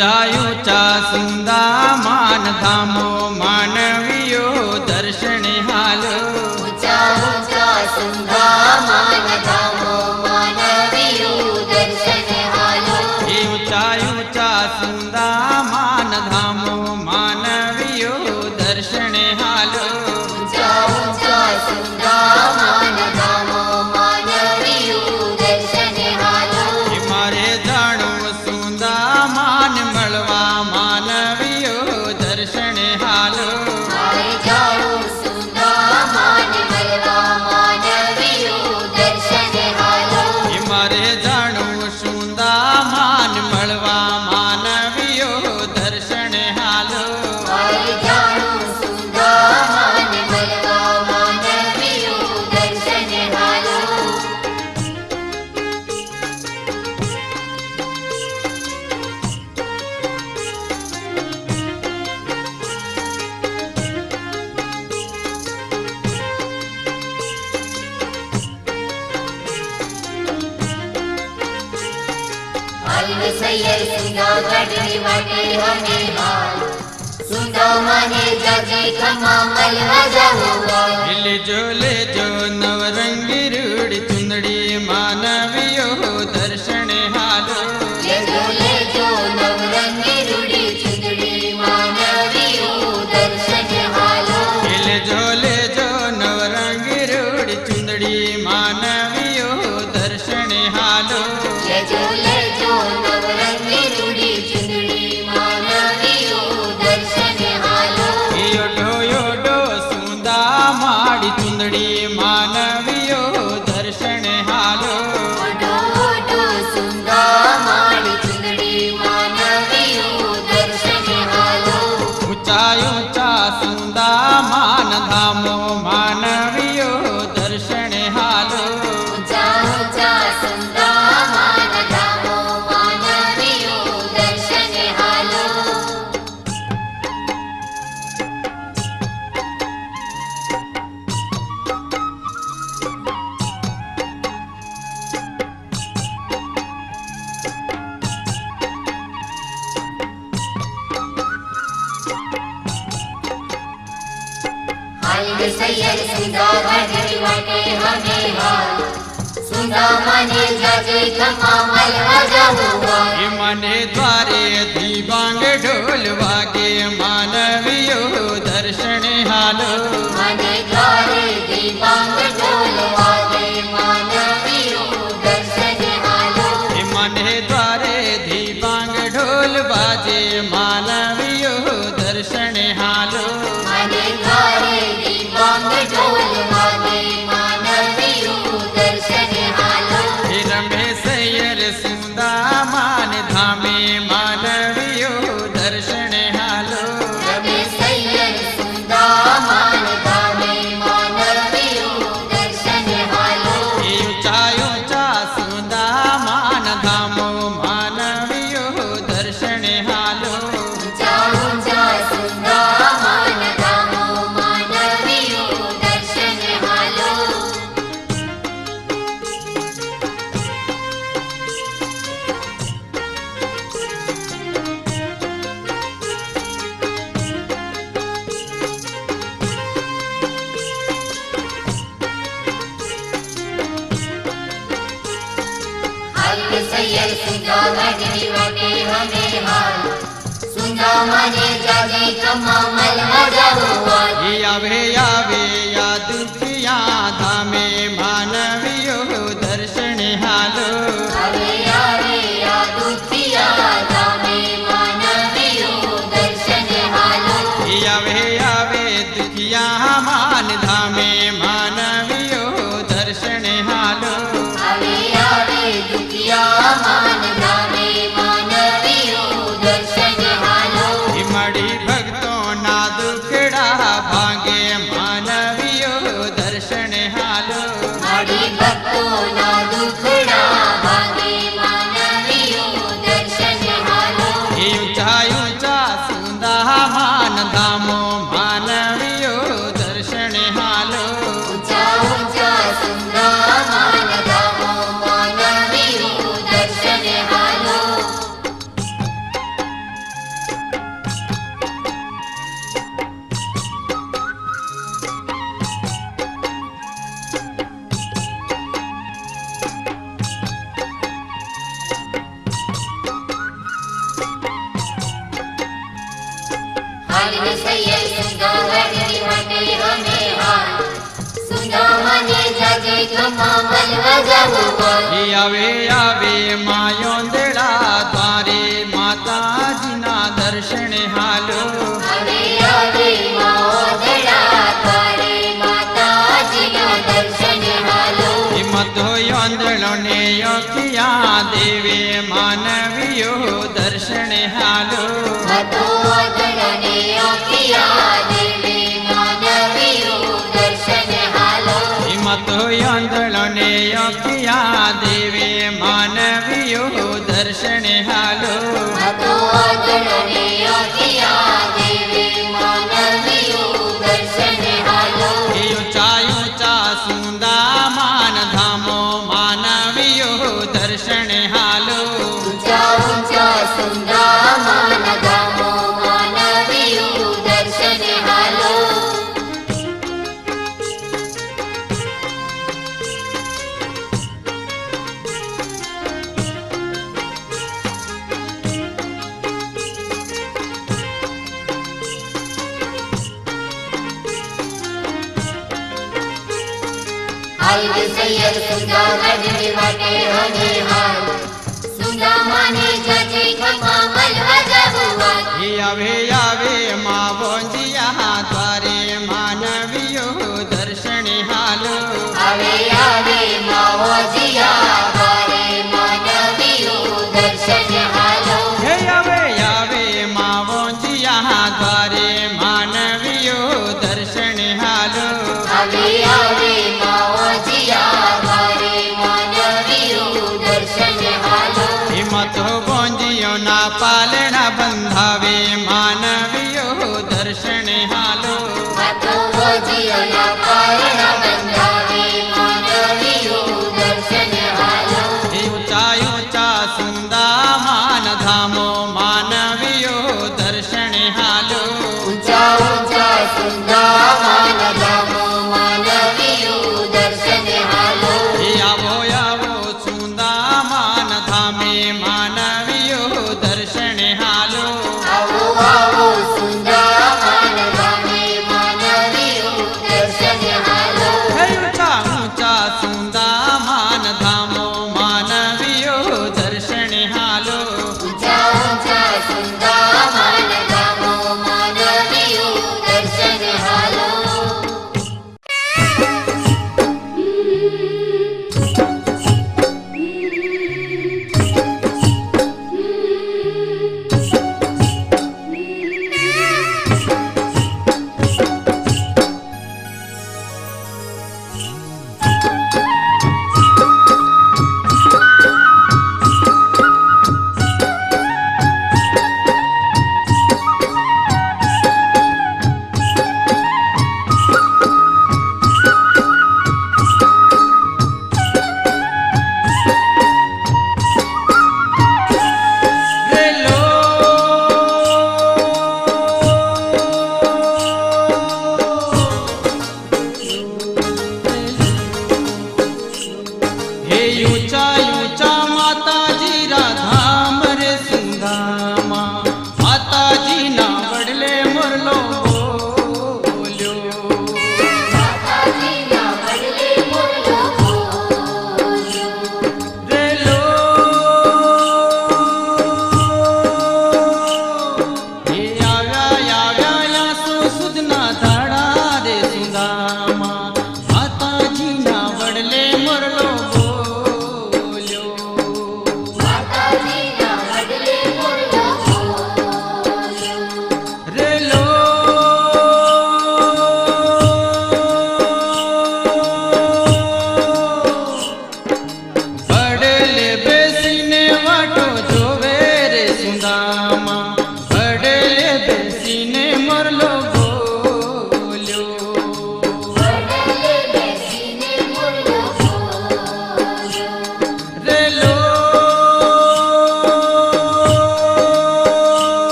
ऊंचा ऊंचा सुंदा मान धामो मानवियो दर्शन हालो ऊंचा ऊंचा सुंदा मान धामो मानवियो दर्शन हालो ऊंचा ऊंचा सुंदा मान धामो मानवियो दर्शन हालो ऊंचा ऊंचा सुंदा मान धामो मानवियो दर्शन हालो मारे जाणो सुंदा मान मळवा मानवियो दर्शन हालो मारे जाणो सुंदा मान मळवा मानवियो दर्शन हालो मारे जाणो सुंदा मान मळवा मानवियो दर्शन हालो मारे जाणो सुंदा मान मळवा मानवियो दर्शन हालो सैयर सुंदा गढ़ी वाटे हमें हाल सुंदा माने जाजी खमा मलवा जाहुआ ले जो नवरंगी रूढ़ चुंदड़ी मानवियो दर्शन हालो ले जो नवरंगी रूड़ी चुंदड़ी मानवियो दर्शन हालो ले जो नवरंगी रूढ़ चुंदड़ी मानवियो दर्शन हालो ले जो नवरंगी रूड़ी चुंदड़ी मानवियो दर्शन हालो योडो सुंदा माड़ी चुंदड़ी मानवियो दर्शन हालो ओडो ओडो सुंदा माड़ी चुंदड़ी मानवियो दर्शन हालो ऊंचा ऊंचा सुंदा मान धामो मानवियो दर्शन हालो ऊंचा ऊंचा सुंदा मान धामो मानवियो दर्शन हालो सैयर सुंदा गढ़ी वाटे हमें हाल सुंदा माने जाजे खमा मलवा जाहुआ माने द्वारे दीवांग ढोल वागे मानवियो दर्शन हालो माने द्वारे दीवांग ढोल वागे मानवियो दर्शन हालो माने द्वारे दीवांग ढोल बाजे मानवियो दर्शन हालो माने द्वारे दीवांग ढोल वागे मानवियो दर्शन हालो रमेश सैयर सुंदा मान धामे मानवियो दर्शन हालो रमेश सैयर सुंदा मान धामे मानवियो दर्शन हालो ऊंचा ऊंचा सुंदा मान धामो मानवियो दर्शन हालो ऊंचा ऊंचा सुंदा मान धामो मानवियो दर्शन हालो सैयर सुंदा गढ़ी वाटे हमें हाल सुंदा माने जाजी खमा मलवा जाहुआ आवे आवे या दुखिया धामे मानवियो दर्शन हालो आवे आवे या दुखिया धामे मानवियो दर्शन हालो आवे आवे दुखिया मान धामे मानवियो दर्शन हालो आवे आवे दुखिया मान धामे मानवियो दर्शन हालो मड़ी भक्तों ना दुखड़ा भागे मानव ખમા મલવા જાવું એ આવે આવે માયોંદડા દ્વારે માતાજીના દર્શને હાલો આવે આવે મોદડા તારે માતાજીના દર્શન હાલો મધો યોંદળો ને યોખિયા દેવે માનવીઓ દર્શને હાલો મતો અગણને ઓખિયા દેવે માનવીઓ દર્શન હાલો મધો યોંદળો ને યોખિયા દેવે માનવીઓ દર્શને હાલો મતો અગણને ઓખિયા દેવે માનવીઓ દર્શન હાલો એ ઊંચા ઊંચા સુંદા માન ધામો માનવીઓ દર્શને હાલો ઊંચા ઊંચા સુંદા માન ધામો માનવીઓ દર્શન હાલો હાલ સૈયદ સુંદા ગઢડી વાટે હને હાલ સુંદા માને જજે ખમા મલવા જાવું એ આવે આવે માવોંજિયા દ્વારે માનવીઓ દર્શને હાલો આવે આવે માવો જીયા તારે માનવીઓ દર્શન હાલો હે આવે આવે માવોંજિયા દ્વારે માનવીઓ દર્શને હાલો આવે આવે માવો જીયા તારે માનવીઓ દર્શન હાલો હિમતો ગોંજિયો ના પાલણા બંધાવે માનવીઓ દર્શને હાલો મતો જીયા પારણા બંધાવે માનવીઓ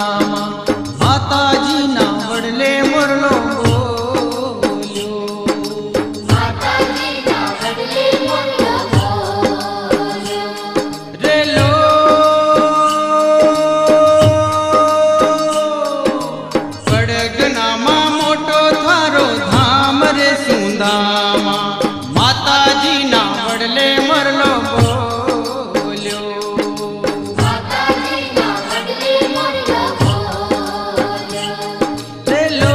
સુદામા માતાજીના વડલે મોરલો બોલ્યો માતાજીના વડલે મોરલો બોલ્યો રેલો પડગનામાં મોટો થારો ધામ રે સુદામા માતાજીના વડલે મોરલો બોલ્યો માતાજીના વડલે મોરલો બોલ્યો રેલો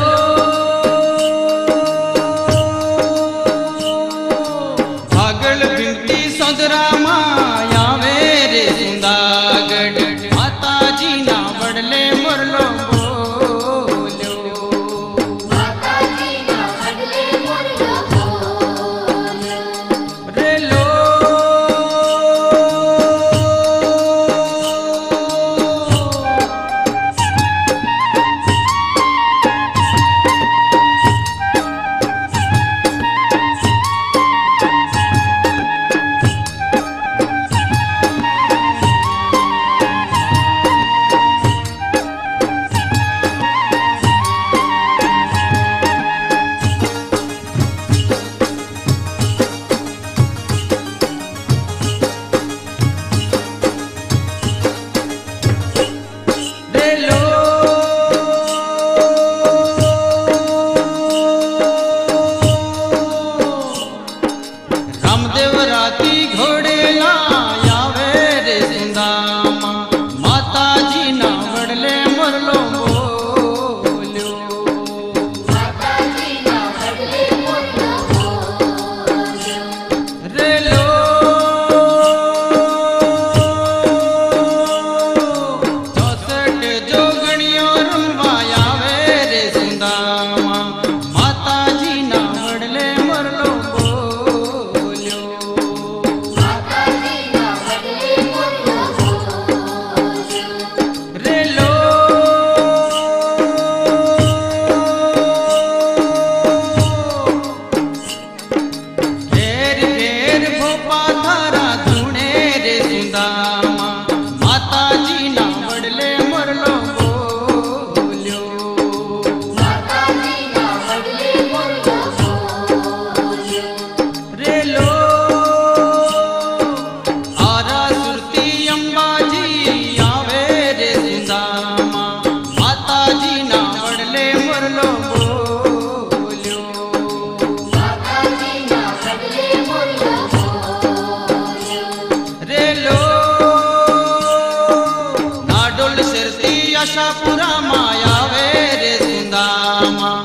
આગળ ભીમતી સોદરામાં આવે રે સુંદાગઢ માતાજીના વડલે મોરલો બોલ્યો માતાજીના વડલે મોરલો બોલ્યો રેલો રેલો રામદેવ રાતી ઘોડેલા આવે રે સુદામા માતાજીના વડલે મોરલો બોલ્યો માતાજીના વડલે મોરલો બોલ્યો રેલો ચોસઠ જોગણીઓ રમવા આવે રે સુદામા માતાજીના વડલે મોરલો બોલ્યો માતાજીના વડલે મોરલો બોલ્યો રેલો ઘેર ઘેર ભોપા થારા ધૂણે રે સુદામા માતાજીના વડલે મોરલો બોલ્યો માતાજીના વડલે મોરલો બોલ્યો રેલો આરા સુરતી અંબાજી આવે રે સુદામા માતાજીના વડલે મોરલો બોલ્યો માતાજીના વડલે મોરલો બોલ્યો રેલો નાડોલ શેરતી આશાપુરામાં આવે રે સુદામા